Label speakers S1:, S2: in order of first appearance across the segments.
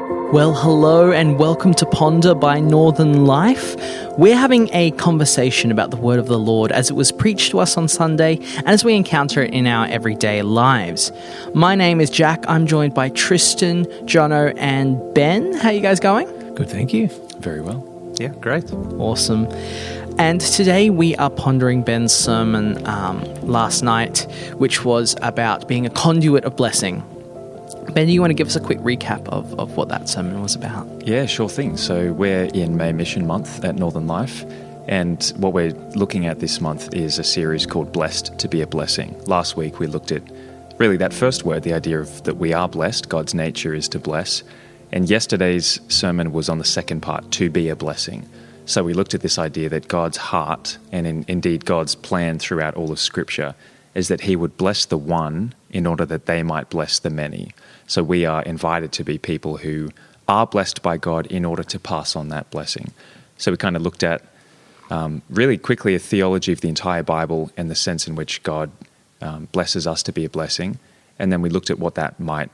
S1: Well, hello and welcome to Ponder by NorthernLife. We're having a conversation about the Word of the Lord as it was preached to us on Sunday and as we encounter it in our everyday lives. My name is Jack. I'm joined by Tristan, Jono and Ben. How are you guys going?
S2: Good, thank you.
S3: Very well.
S2: Yeah, great.
S1: Awesome. And today we are pondering Ben's sermon last night, which was about being a conduit of blessing. Ben, do you want to give us a quick recap of what that sermon was about?
S3: Yeah, sure thing. So we're in May Mission Month at NorthernLife, and what we're looking at this month is a series called Blessed to be a Blessing. Last week we looked at really that first word, the idea of that we are blessed, God's nature is to bless. And yesterday's sermon was on the second part, to be a blessing. So we looked at this idea that God's heart, and indeed God's plan throughout all of Scripture, is that he would bless the one in order that they might bless the many. So we are invited to be people who are blessed by God in order to pass on that blessing. So we kind of looked at really quickly a theology of the entire Bible and the sense in which God blesses us to be a blessing. And then we looked at what that might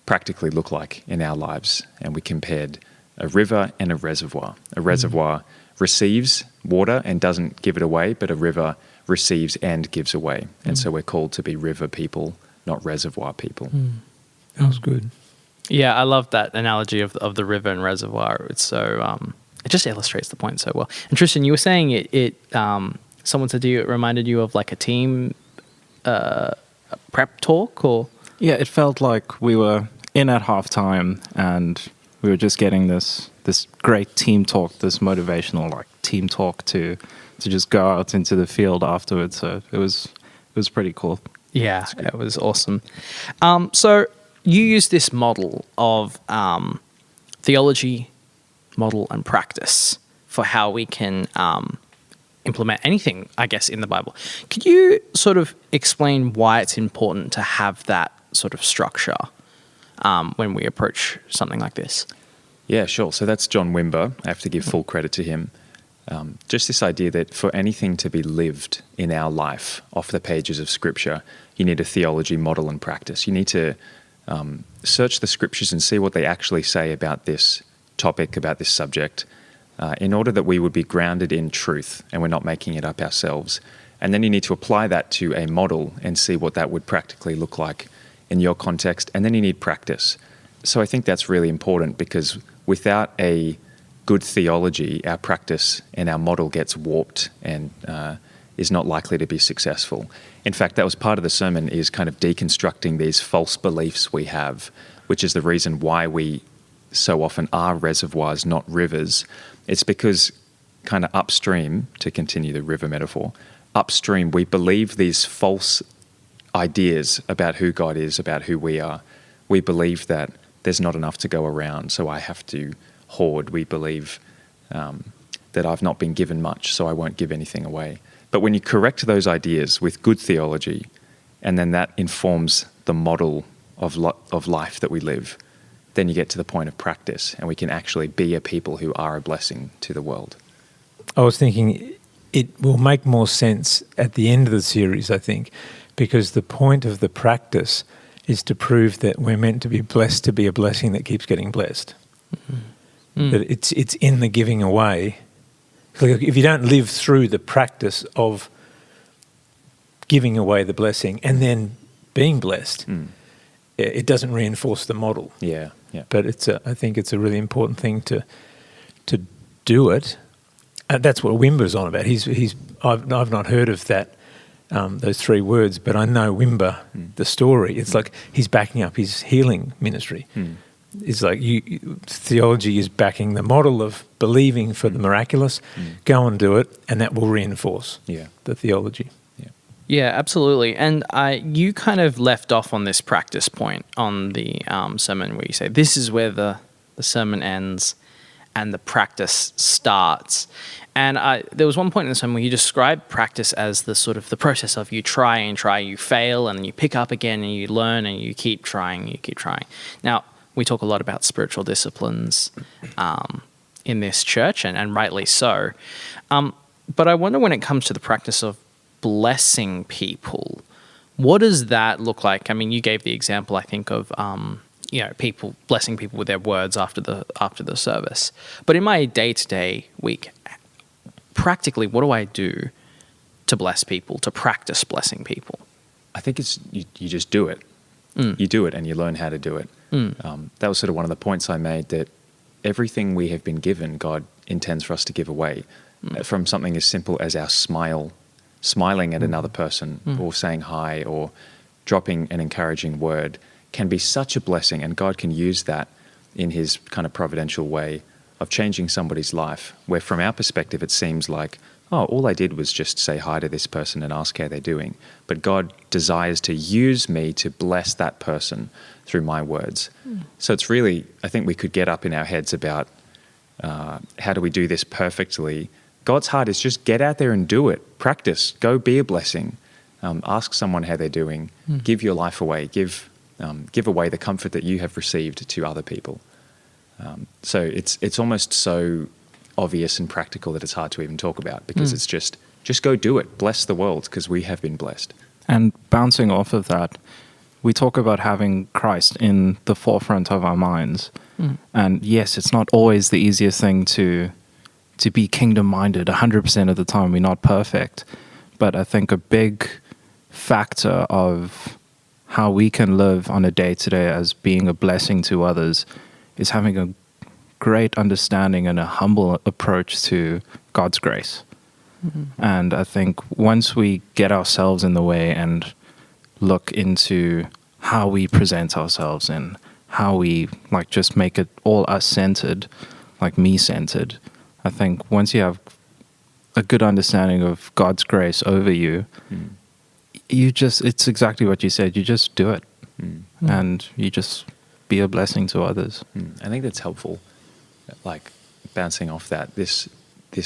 S3: practically look like in our lives. And we compared a river and a reservoir. A reservoir receives water and doesn't give it away, but a river receives and gives away. And so we're called to be river people, not reservoir people.
S2: That was good.
S1: Yeah, I love that analogy of the river and reservoir. It's so it just illustrates the point so well. And Tristan, you were saying it someone said to you it reminded you of like a team prep talk, or
S2: Yeah, it felt like we were in at halftime and we were just getting this great team talk, this motivational like team talk to just go out into the field afterwards. So it was pretty cool.
S1: yeah, it was awesome. So you use this model of theology, model, and practice for how we can implement anything, I guess, in the Bible. Could you sort of explain why it's important to have that sort of structure when we approach something like this?
S3: Yeah, sure. So that's John Wimber. I have to give full credit to him. Just this idea that for anything to be lived in our life off the pages of Scripture, you need a theology, model, and practice. You need to search the Scriptures and see what they actually say about this topic, about this subject, in order that we would be grounded in truth and we're not making it up ourselves. And then you need to apply that to a model and see what that would practically look like in your context. And then you need practice. So I think that's really important, because without a good theology, our practice and our model gets warped and is not likely to be successful. In fact, that was part of the sermon, is kind of deconstructing these false beliefs we have, which is the reason why we so often are reservoirs, not rivers. It's because kind of upstream, to continue the river metaphor, upstream we believe these false ideas about who God is, about who we are. We believe that there's not enough to go around, so I have to hoard. We believe that I've not been given much, so I won't give anything away. But when you correct those ideas with good theology, and then that informs the model of life that we live, then you get to the point of practice, and we can actually be a people who are a blessing to the world.
S4: I was thinking it will make more sense at the end of the series, I think, because the point of the practice is to prove that we're meant to be blessed to be a blessing that keeps getting blessed. That it's in the giving away. Like if you don't live through the practice of giving away the blessing and then being blessed, it doesn't reinforce the model.
S3: Yeah.
S4: But I think it's a really important thing to do it. And that's what Wimber's on about. I've not heard of that those three words, but I know Wimber, the story. It's like he's backing up his healing ministry. It's like theology is backing the model of believing for the miraculous. Go and do it, and that will reinforce the theology.
S1: Yeah, absolutely. And you kind of left off on this practice point on the sermon where you say this is where the sermon ends and the practice starts. And there was one point in the sermon where you described practice as the sort of the process of you try and try, you fail, and then you pick up again and you learn and you keep trying, Now, we talk a lot about spiritual disciplines in this church, and rightly so. But I wonder when it comes to the practice of blessing people, what does that look like? I mean, you gave the example, I think, of people blessing people with their words after the service. But in my day-to-day week, practically, what do I do to bless people, to practice blessing people?
S3: I think it's you just do it. You do it and you learn how to do it. That was sort of one of the points I made, that everything we have been given, God intends for us to give away. From something as simple as our smiling at another person, or saying hi, or dropping an encouraging word, can be such a blessing, and God can use that in his kind of providential way of changing somebody's life, where from our perspective it seems like, oh, all I did was just say hi to this person and ask how they're doing. But God desires to use me to bless that person through my words. So it's really, I think we could get up in our heads about how do we do this perfectly. God's heart is just get out there and do it. Practice. Go be a blessing. Ask someone how they're doing. Give your life away. Give away the comfort that you have received to other people. So it's almost so obvious and practical that it's hard to even talk about, because it's just go do it. Bless the world, because we have been blessed.
S2: And bouncing off of that, we talk about having Christ in the forefront of our minds. And yes, it's not always the easiest thing to be kingdom-minded 100% of the time. We're not perfect. But I think a big factor of how we can live on a day-to-day as being a blessing to others is having a great understanding and a humble approach to God's grace. And I think once we get ourselves in the way and look into how we present ourselves and how we just make it all us-centered, like me-centered, I think once you have a good understanding of God's grace over you, it's exactly what you said. You just do it. And you just be a blessing to others.
S3: I think that's helpful. Like bouncing off that, this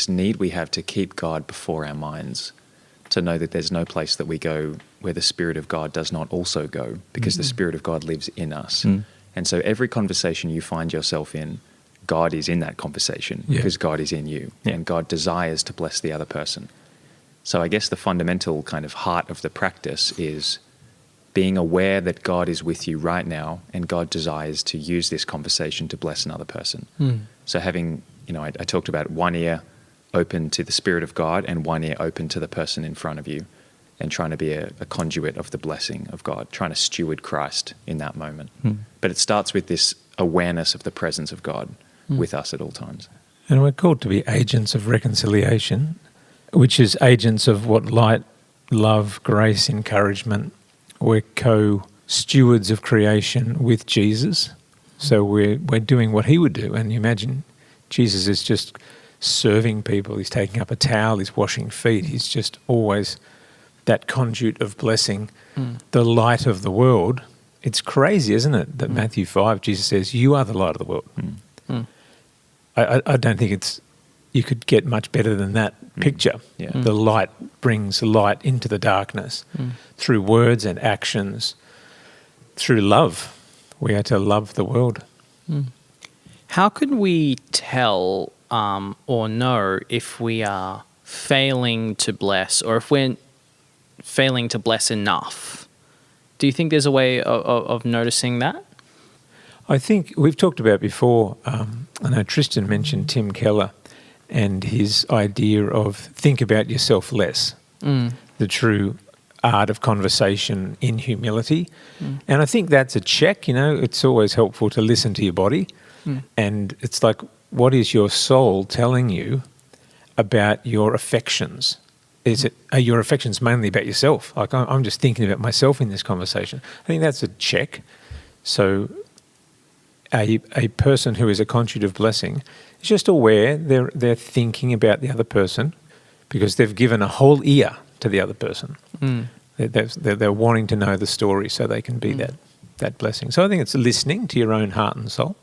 S3: need we have to keep God before our minds, to know that there's no place that we go where the Spirit of God does not also go, because the Spirit of God lives in us. And so every conversation you find yourself in, God is in that conversation, because God is in you, and God desires to bless the other person. So I guess the fundamental kind of heart of the practice is being aware that God is with you right now, and God desires to use this conversation to bless another person. So having, I talked about one ear open to the Spirit of God and one ear open to the person in front of you, and trying to be a conduit of the blessing of God, trying to steward Christ in that moment. But it starts with this awareness of the presence of God with us at all times.
S4: And we're called to be agents of reconciliation, which is agents of what? Light, love, grace, encouragement. We're co-stewards of creation with Jesus. So we're doing what he would do. And you imagine Jesus is just serving people. He's taking up a towel. He's washing feet. He's just always that conduit of blessing, the light of the world. It's crazy, isn't it, that Matthew 5, Jesus says, you are the light of the world. I don't think you could get much better than that picture. The light brings light into the darkness through words and actions, through love. We are to love the world.
S1: How can we tell or know if we are failing to bless, or if we're failing to bless enough? Do you think there's a way of noticing that?
S4: I think we've talked about before, I know Tristan mentioned Tim Keller and his idea of think about yourself less, the true art of conversation in humility. And I think that's a check, it's always helpful to listen to your body. And it's like, what is your soul telling you about your affections? Are your affections mainly about yourself? Like, I'm just thinking about myself in this conversation. I think that's a check. So a person who is a conduit of blessing is just aware they're thinking about the other person, because they've given a whole ear to the other person. They're wanting to know the story so they can be that blessing. So I think it's listening to your own heart and soul.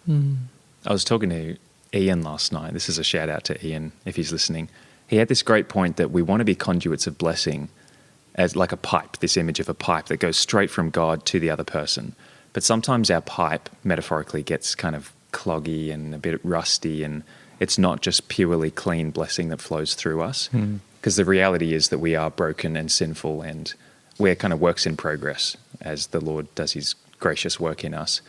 S3: I was talking to Ian last night. This is a shout out to Ian if he's listening. He had this great point that we want to be conduits of blessing as like a pipe, this image of a pipe that goes straight from God to the other person. But sometimes our pipe, metaphorically, gets kind of cloggy and a bit rusty, and it's not just purely clean blessing that flows through us. Because the reality is that we are broken and sinful, and we're kind of works in progress as the Lord does his gracious work in us.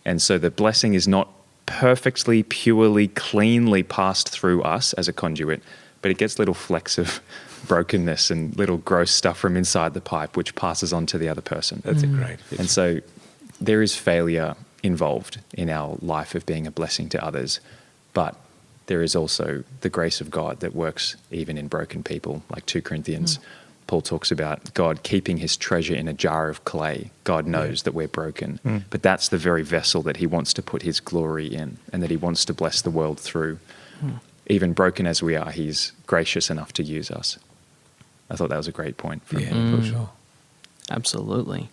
S3: And so the blessing is not perfectly, purely, cleanly passed through us as a conduit, but it gets little flecks of brokenness and little gross stuff from inside the pipe, which passes on to the other person.
S4: That's a great fit.
S3: And so there is failure involved in our life of being a blessing to others, but there is also the grace of God that works even in broken people, like 2 Corinthians. Paul talks about God keeping his treasure in a jar of clay. God knows that we're broken, but that's the very vessel that he wants to put his glory in and that he wants to bless the world through. Even broken as we are, he's gracious enough to use us. I thought that was a great point from him.
S4: For sure.
S1: Absolutely.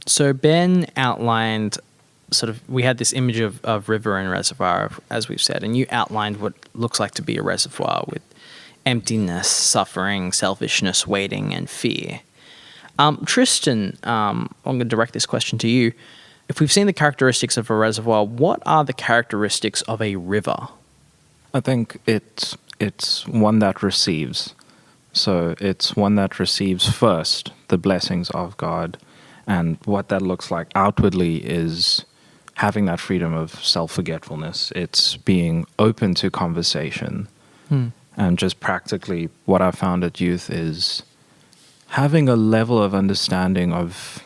S1: So Ben outlined we had this image of river and reservoir, as we've said, and you outlined what looks like to be a reservoir with emptiness, suffering, selfishness, waiting, and fear. Tristan, I'm going to direct this question to you. If we've seen the characteristics of a reservoir, what are the characteristics of a river?
S2: I think it's one that receives. So it's one that receives first the blessings of God. And what that looks like outwardly is having that freedom of self-forgetfulness. It's being open to conversation. And just practically what I found at youth is having a level of understanding of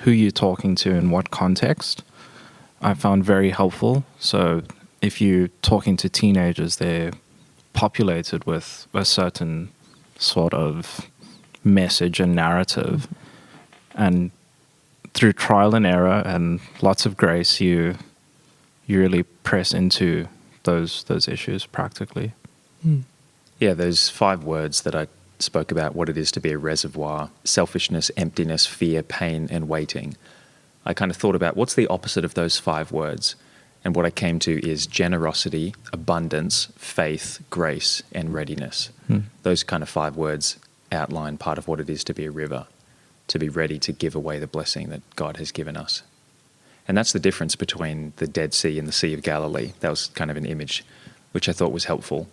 S2: who you're talking to in what context, I found very helpful. So if you're talking to teenagers, they're populated with a certain sort of message and narrative. And through trial and error and lots of grace, you really press into those issues practically.
S3: Yeah, those 5 words that I spoke about, what it is to be a reservoir: selfishness, emptiness, fear, pain, and waiting. I kind of thought about what's the opposite of those 5 words. And what I came to is generosity, abundance, faith, grace, and readiness. Those kind of 5 words outline part of what it is to be a river, to be ready to give away the blessing that God has given us. And that's the difference between the Dead Sea and the Sea of Galilee. That was kind of an image which I thought was helpful.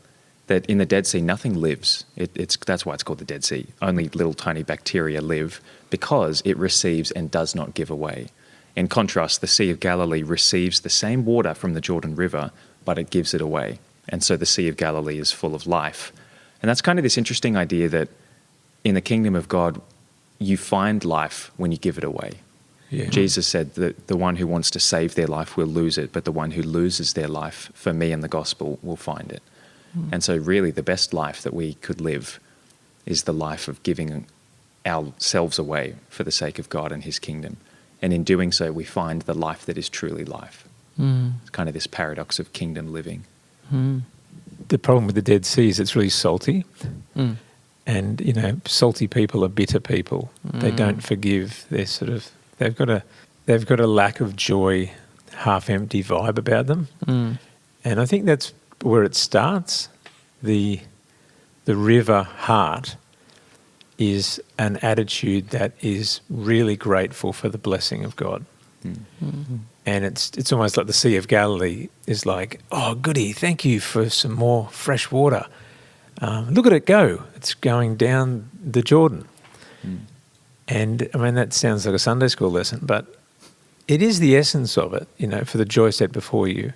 S3: That in the Dead Sea, nothing lives. That's why it's called the Dead Sea. Only little tiny bacteria live because it receives and does not give away. In contrast, the Sea of Galilee receives the same water from the Jordan River, but it gives it away. And so the Sea of Galilee is full of life. And that's kind of this interesting idea that in the kingdom of God, you find life when you give it away.
S4: Yeah.
S3: Jesus said that the one who wants to save their life will lose it, but the one who loses their life for me and the gospel will find it. And so really the best life that we could live is the life of giving ourselves away for the sake of God and his kingdom. And in doing so, we find the life that is truly life. It's kind of this paradox of kingdom living.
S4: The problem with the Dead Sea is it's really salty. And, salty people are bitter people. They don't forgive. They've got a lack of joy, half-empty vibe about them. And I think that's where it starts. The river heart is an attitude that is really grateful for the blessing of God. And it's almost like the Sea of Galilee is like, oh, goody, thank you for some more fresh water. Look at it go. It's going down the Jordan. And, I mean, that sounds like a Sunday school lesson, but it is the essence of it, for the joy set before you.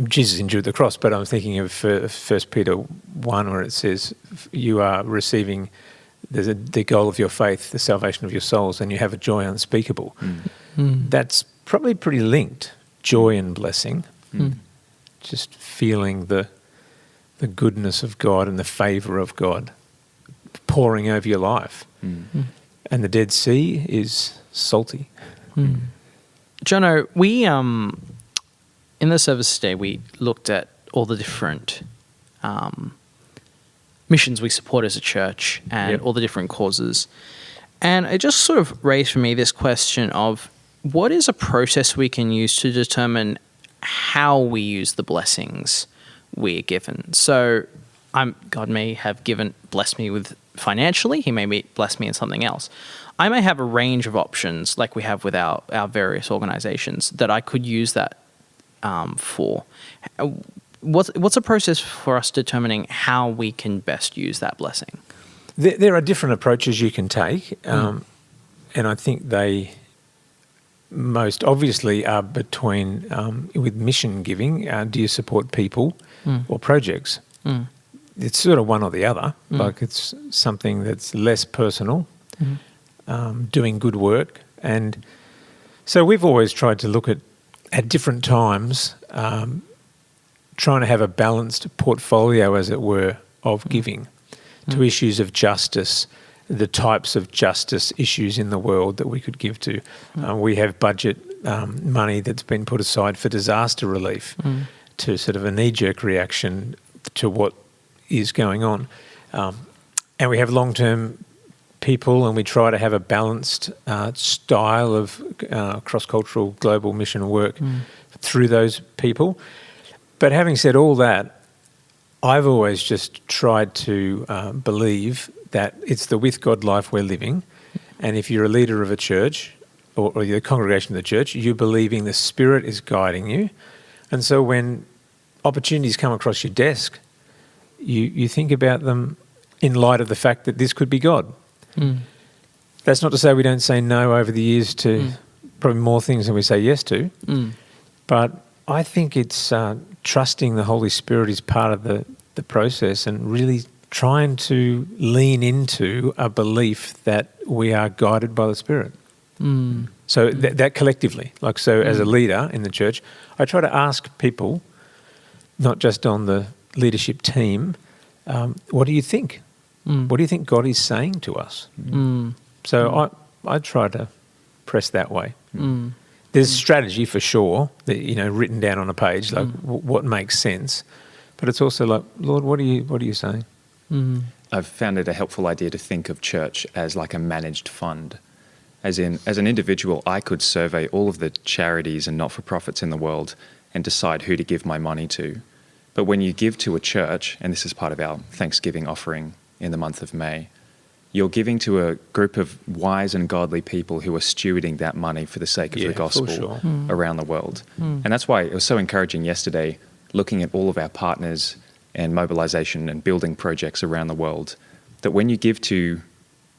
S4: Jesus endured the cross, but I'm thinking of 1 Peter 1 where it says you are receiving the goal of your faith, the salvation of your souls, and you have a joy unspeakable. That's probably pretty linked, joy and blessing, just feeling the goodness of God and the favour of God pouring over your life. And the Dead Sea is salty.
S1: Jono, we in the service today, we looked at all the different missions we support as a church and all the different causes. And it just sort of raised for me this question of what is a process we can use to determine how we use the blessings we are given. So God may have blessed me with financially, he may bless me in something else. I may have a range of options like we have with our various organizations that I could use that for. What's a process for us determining how we can best use that blessing?
S4: There are different approaches you can take, and I think they most obviously are between, with mission giving, do you support people or projects? It's sort of one or the other. Like it's something that's less personal, doing good work. And so we've always tried to look at different times, trying to have a balanced portfolio, as it were, of giving to issues of justice, the types of justice issues in the world that we could give to. We have budget money that's been put aside for disaster relief, to sort of a knee-jerk reaction to what is going on. And we have long-term people, and we try to have a balanced style of cross-cultural global mission work through those people. But having said all that, I've always just tried to believe that it's the with God life we're living, and if you're a leader of a church or you're the congregation of the church, you're believing the Spirit is guiding you. And so when opportunities come across your desk, you think about them in light of the fact that this could be God. That's not to say we don't say no over the years to probably more things than we say yes to, but I think it's trusting the Holy Spirit is part of the process, and really trying to lean into a belief that we are guided by the Spirit. So that collectively, as a leader in the church, I try to ask people, not just on the leadership team, what do you think? What do you think God is saying to us? So I try to press that way. There's strategy for sure, that, written down on a page, like what makes sense. But it's also like, Lord, what are you saying?
S3: I've found it a helpful idea to think of church as like a managed fund. As an individual, I could survey all of the charities and not-for-profits in the world and decide who to give my money to. But when you give to a church, and this is part of our Thanksgiving offering in the month of May, you're giving to a group of wise and godly people who are stewarding that money for the sake of the gospel around the world. And that's why it was so encouraging yesterday, looking at all of our partners and mobilization and building projects around the world, that when you give to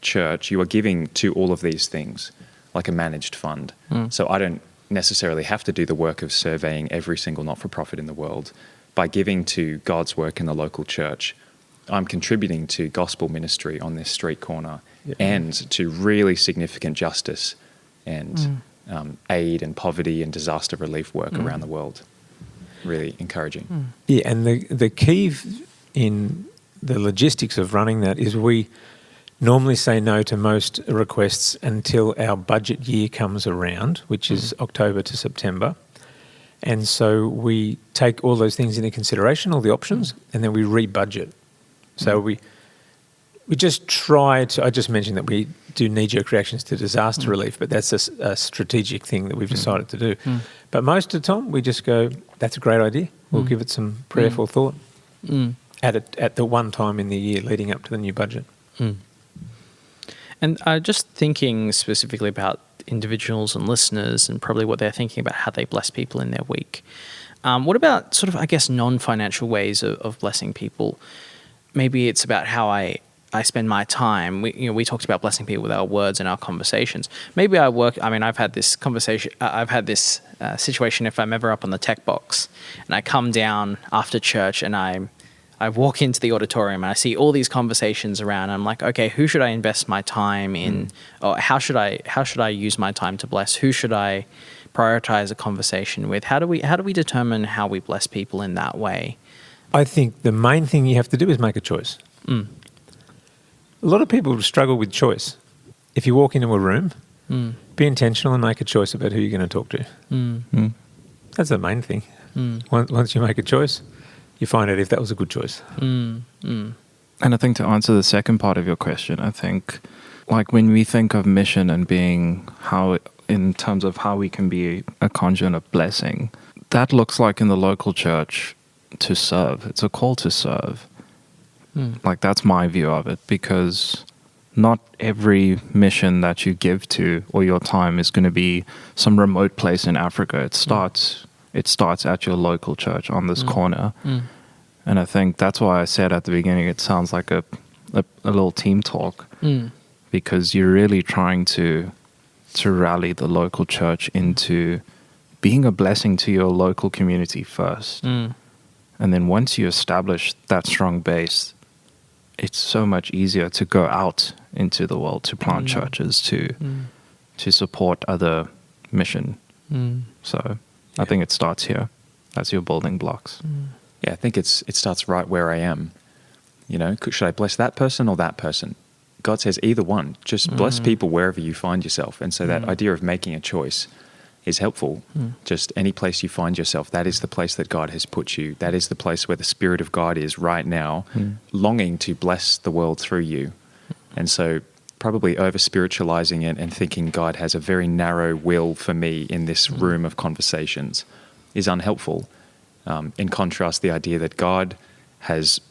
S3: church, you are giving to all of these things, like a managed fund. So I don't necessarily have to do the work of surveying every single not-for-profit in the world. By giving to God's work in the local church, I'm contributing to gospel ministry on this street corner and to really significant justice and aid and poverty and disaster relief work around the world. Really encouraging.
S4: Yeah, and the key in the logistics of running that is we normally say no to most requests until our budget year comes around, which is October to September. And so we take all those things into consideration, all the options, and then we re-budget. So we just try to, I just mentioned that we do knee-jerk reactions to disaster relief, but that's a strategic thing that we've decided to do. But most of the time we just go, that's a great idea. We'll give it some prayerful thought at the one time in the year leading up to the new budget.
S1: And just thinking specifically about individuals and listeners and probably what they're thinking about how they bless people in their week. What about sort of, I guess, non-financial ways of blessing people? Maybe it's about how I spend my time. We talked about blessing people with our words and our conversations. Maybe I've had this conversation. I've had this situation if I'm ever up on the tech box and I come down after church and I walk into the auditorium and I see all these conversations around. And I'm like, okay, who should I invest my time in? Or how should I use my time to bless? Who should I prioritize a conversation with? How do we determine how we bless people in that way?
S4: I think the main thing you have to do is make a choice. A lot of people struggle with choice. If you walk into a room, be intentional and make a choice about who you're going to talk to. That's the main thing. Once you make a choice, you find out if that was a good choice.
S2: And I think to answer the second part of your question, I think like when we think of mission and being in terms of how we can be a conduit of blessing, that looks like in the local church to serve. It's a call to serve. Like that's my view of it, because not every mission that you give to or your time is going to be some remote place in Africa. It starts at your local church on this corner. And I think that's why I said at the beginning it sounds like a little team talk, because you're really trying to to rally the local church into being a blessing to your local community first.
S1: Mm.
S2: And then once you establish that strong base, it's so much easier to go out into the world, to plant churches, to support other mission. So I think it starts here. That's your building blocks.
S3: Yeah, I think it starts right where I am. You know, should I bless that person or that person? God says either one. Just bless people wherever you find yourself. And so that idea of making a choice is helpful. Just any place you find yourself, that is the place that God has put you. That is the place where the Spirit of God is right now, longing to bless the world through you. And so probably over-spiritualizing it and thinking God has a very narrow will for me in this room of conversations is unhelpful. In contrast, the idea that God has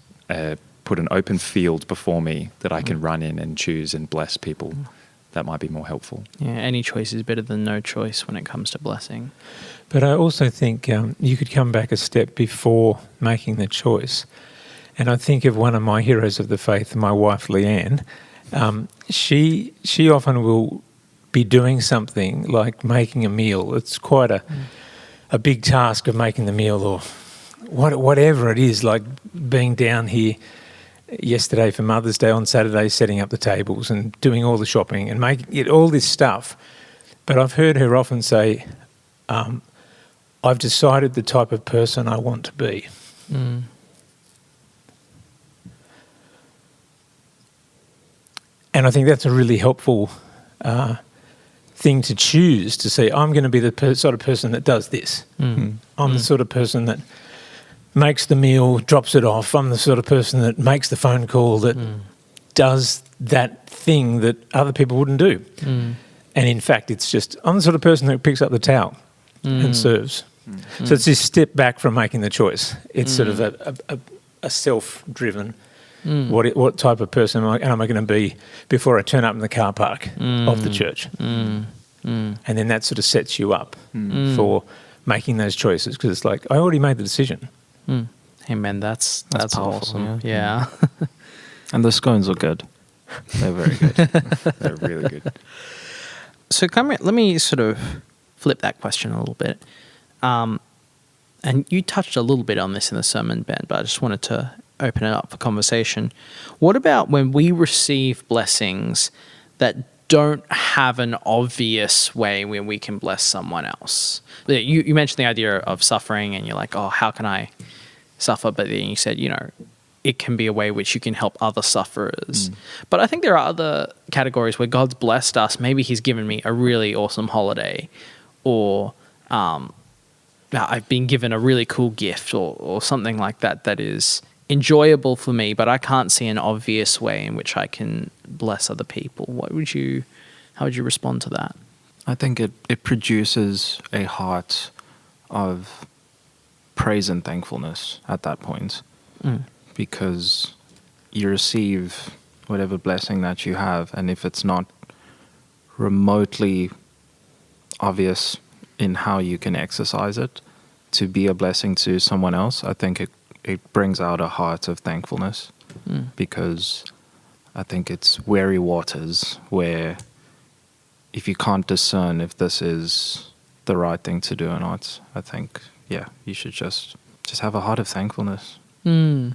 S3: put an open field before me that I can run in and choose and bless people, that might be more helpful.
S1: Yeah, any choice is better than no choice when it comes to blessing.
S4: But I also think you could come back a step before making the choice. And I think of one of my heroes of the faith, my wife, Leanne. She often will be doing something like making a meal. It's quite a big task of making the meal, or whatever it is, like being down here yesterday for Mother's Day, on Saturday setting up the tables and doing all the shopping and making it all this stuff. But I've heard her often say, I've decided the type of person I want to be. And I think that's a really helpful thing to choose, to say, I'm going to be the sort of person that does this. I'm the sort of person that makes the meal, drops it off. I'm the sort of person that makes the phone call, that does that thing that other people wouldn't do. And in fact, it's just, I'm the sort of person that picks up the towel and serves. So it's this step back from making the choice. It's sort of a self-driven, what type of person am I going to be before I turn up in the car park of the church? And then that sort of sets you up for making those choices, because it's like, I already made the decision.
S1: Amen. That's
S2: powerful,
S1: awesome. Yeah.
S2: And the scones are good. They're very good.
S3: They're really good.
S1: So let me sort of flip that question a little bit. And you touched a little bit on this in the sermon, Ben, but I just wanted to open it up for conversation. What about when we receive blessings that don't have an obvious way when we can bless someone else? You mentioned the idea of suffering, and you're like, oh, how can I suffer? But then you said, it can be a way which you can help other sufferers. But I think there are other categories where God's blessed us. Maybe he's given me a really awesome holiday, or I've been given a really cool gift, or something like that is enjoyable for me, but I can't see an obvious way in which I can bless other people. How would you respond to that?
S2: I think it produces a heart of praise and thankfulness at that point, because you receive whatever blessing that you have, and if it's not remotely obvious in how you can exercise it to be a blessing to someone else, I think it brings out a heart of thankfulness, because I think it's weary waters where if you can't discern if this is the right thing to do or not, I think, you should just have a heart of thankfulness. You're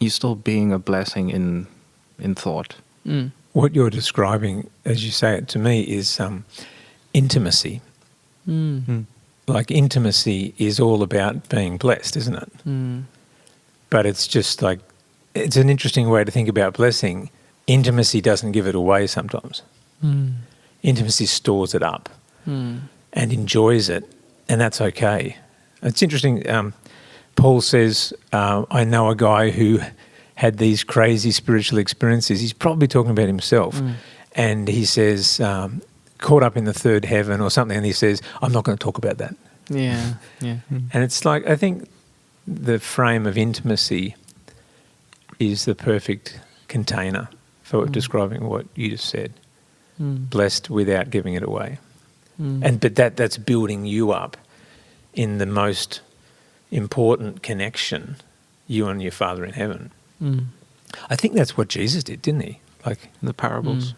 S2: still being a blessing in thought.
S4: What you're describing, as you say it to me, is intimacy. Like, intimacy is all about being blessed, isn't it? But it's just like, it's an interesting way to think about blessing. Intimacy doesn't give it away sometimes. Intimacy stores it up and enjoys it, and that's okay. It's interesting. Paul says, I know a guy who had these crazy spiritual experiences. He's probably talking about himself. And he says, caught up in the third heaven or something, and he says, I'm not going to talk about that.
S1: Yeah.
S4: And it's like, I think the frame of intimacy is the perfect container for describing what you just said. Blessed without giving it away. But that's building you up in the most important connection, you and your Father in heaven. I think that's what Jesus did, didn't he? Like
S2: The parables.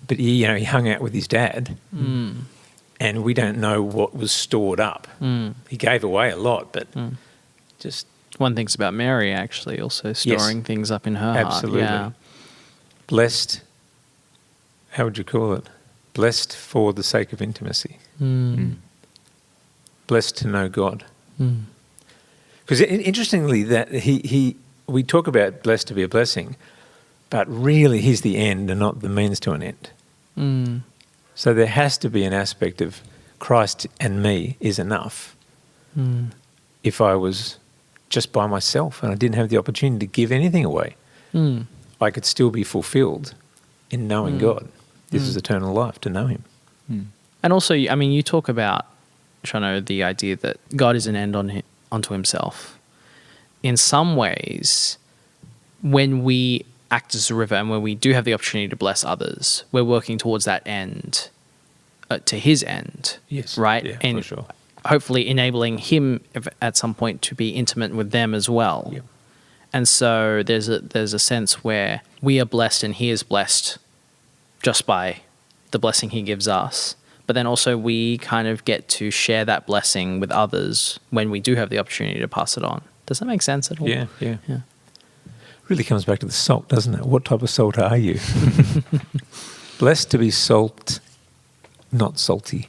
S4: but he hung out with his dad, and we don't know what was stored up. He gave away a lot, but just
S1: One thing's about Mary actually also storing things up in her
S4: absolutely
S1: heart. Yeah.
S4: blessed. How would you call it? Blessed for the sake of intimacy. Blessed to know God. Because interestingly, that we talk about blessed to be a blessing, but really he's the end and not the means to an end. So there has to be an aspect of Christ and me is enough. If I was just by myself and I didn't have the opportunity to give anything away, I could still be fulfilled in knowing God. This is eternal life, to know him.
S1: And also, I mean, you talk about, Jono, the idea that God is an end unto himself. In some ways, when we act as a river and when we do have the opportunity to bless others, we're working towards that end, to his end.
S4: Yes.
S1: Right?
S4: Yeah,
S1: and
S4: for sure.
S1: hopefully enabling him at some point to be intimate with them as well.
S4: Yep.
S1: And so there's a sense where we are blessed and he is blessed just by the blessing he gives us. But then also we kind of get to share that blessing with others when we do have the opportunity to pass it on. Does that make sense at all?
S4: Yeah. Really comes back to the salt, doesn't it? What type of salt are you? Blessed to be salt, not salty.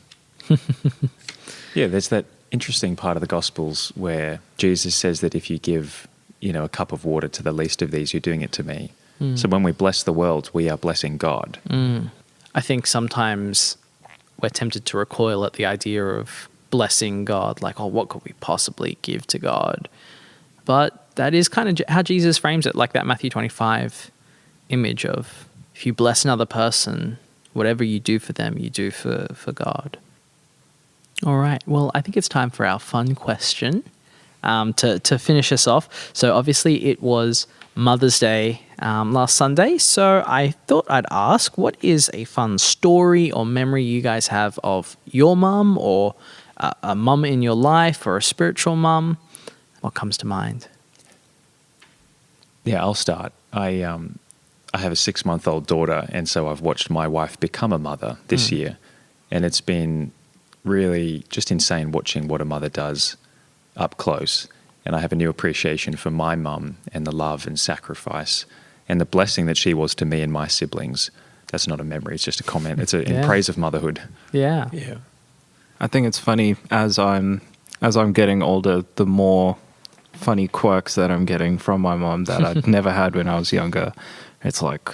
S3: Yeah, there's that interesting part of the Gospels where Jesus says that if you give, a cup of water to the least of these, you're doing it to me. So when we bless the world, we are blessing God.
S1: I think sometimes we're tempted to recoil at the idea of blessing God, like, oh, what could we possibly give to God? But that is kind of how Jesus frames it, like that Matthew 25 image of if you bless another person, whatever you do for them, you do for God. All right. Well, I think it's time for our fun question to finish us off. So obviously it was Mother's Day last Sunday. So I thought I'd ask, what is a fun story or memory you guys have of your mum or a mum in your life or a spiritual mum? What comes to mind?
S3: Yeah, I'll start. I have a 6-month-old daughter, and so I've watched my wife become a mother this year. And it's been really just insane watching what a mother does up close. And I have a new appreciation for my mum and the love and sacrifice and the blessing that she was to me and my siblings. That's not a memory, it's just a comment. It's in praise of motherhood.
S1: Yeah.
S2: I think it's funny as I'm getting older, the more funny quirks that I'm getting from my mom that I'd never had when I was younger. It's like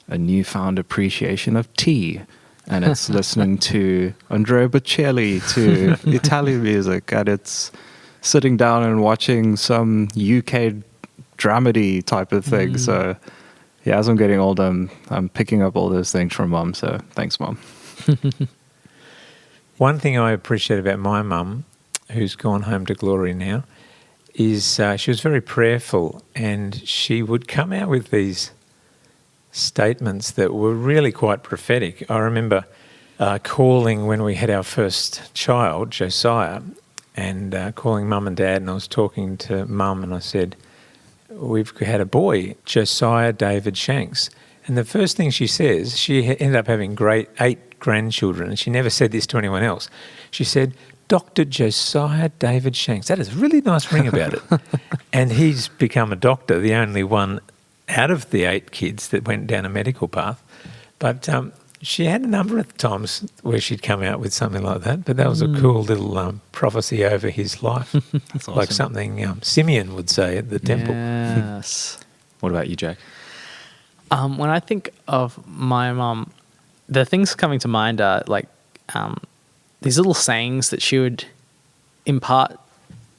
S2: a newfound appreciation of tea, and it's listening to Andrea Bocelli, to Italian music, and it's sitting down and watching some UK dramedy type of thing. So yeah, as I'm getting older, I'm picking up all those things from mum. So thanks, mum.
S4: One thing I appreciate about my mum, who's gone home to glory now, is she was very prayerful, and she would come out with these statements that were really quite prophetic. I remember calling when we had our first child, Josiah, and calling mum and dad, and I was talking to mum and I said, we've had a boy, Josiah David Shanks. And the first thing she says, she ended up having 8 grandchildren, and she never said this to anyone else. She said, Dr. Josiah David Shanks. That has a really nice ring about it. And he's become a doctor, the only one out of the 8 kids that went down a medical path. But she had a number of times where she'd come out with something like that. But that was a cool little prophecy over his life. That's awesome. Like something Simeon would say at the temple.
S1: Yes.
S3: What about you, Jack?
S1: When I think of my mum, the things coming to mind are like these little sayings that she would impart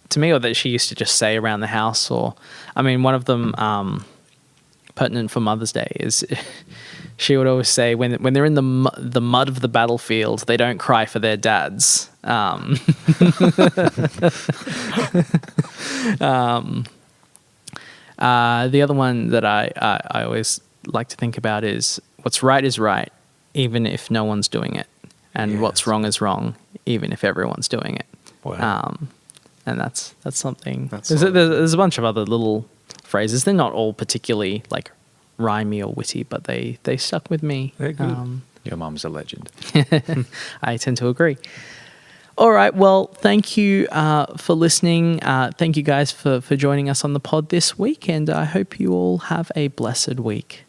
S1: to me, or that she used to just say around the house. Or, I mean, one of them pertinent for Mother's Day is she would always say when they're in the mud of the battlefield, they don't cry for their dads. The other one that I always like to think about is what's right, even if no one's doing it. And what's wrong is wrong, even if everyone's doing it.
S4: Wow.
S1: And that's something. There's a bunch of other little phrases. They're not all particularly like rhymey or witty, but they stuck with me.
S4: They're good.
S3: Your mum's a legend.
S1: I tend to agree. All right. Well, thank you for listening. Thank you guys for joining us on the pod this week. And I hope you all have a blessed week.